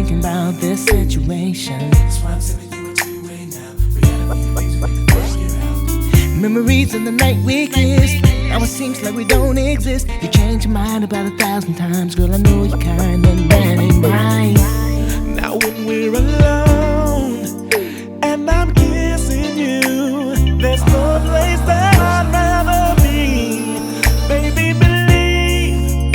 thinking about this situation. That's why I'm sending you a two-way now. We got a few things we need to figure out. Memories of the night we kissed. Now it seems like we don't exist. You changed your mind about 1,000 times. Girl, I know you're kind and that ain't right. Now when we're alone and I'm kissing you, there's no place that I'd rather be. Baby, believe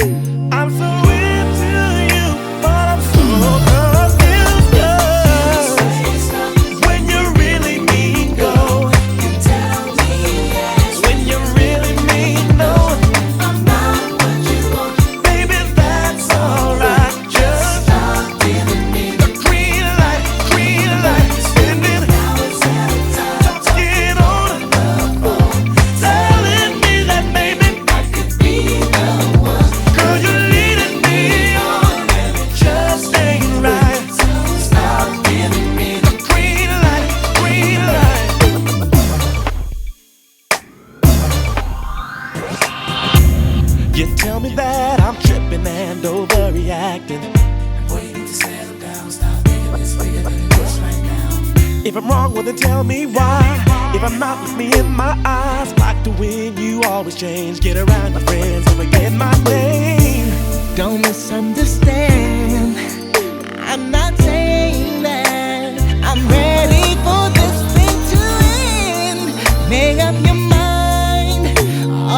I'm so into you, but I'm so confused. 'Cause when you really mean go, you tell me yes. When you really mean no, I'm not what you want. Baby, that's alright. Just stop giving me the green light, spinning hours at a time. Talking on the phone, telling me that maybe I could be the one. Girl, you're leading me on, and it just ain't right. So stop giving me the green light, You tell me that I'm tripping and overreacting. Boy, you need to settle down. Stop thinking this bigger than it is right now. If I'm wrong, well then tell me why. If I'm not, look me in my eyes. Like to win, you always change. Get around your friends and forget my name. Don't misunderstand. I'm not saying that I'm ready for this thing to end. Make up your mind.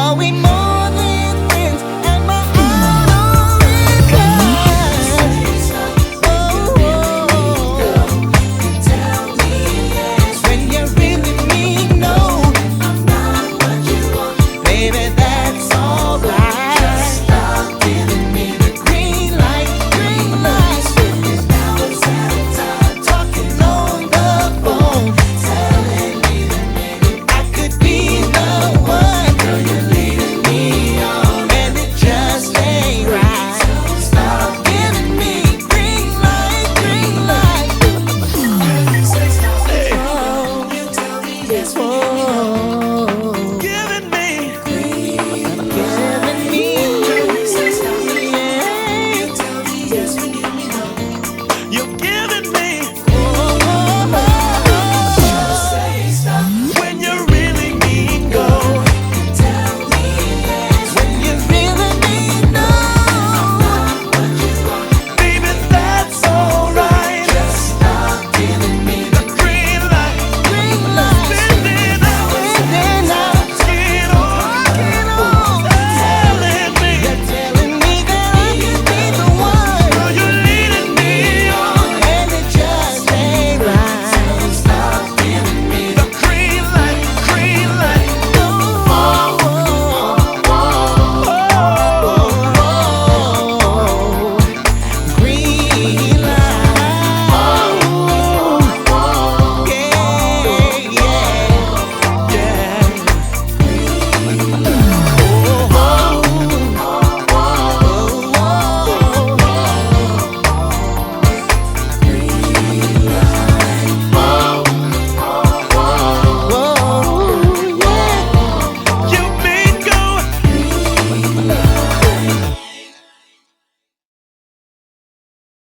Are we more than friends? Am I out of it? Tell me yes. When you really mean no, I'm not what you want. Baby, that's alright. Just stop giving me the green light. Spending hours at a time, talking on the phone, telling me that maybe I could be the one. Girl, you're leading me on, and it just ain't right. So stop giving me green light. You say stop, you tell me yes when you Oh, giving me. giving me You say stop, yeah. you tell me yes when you know. You're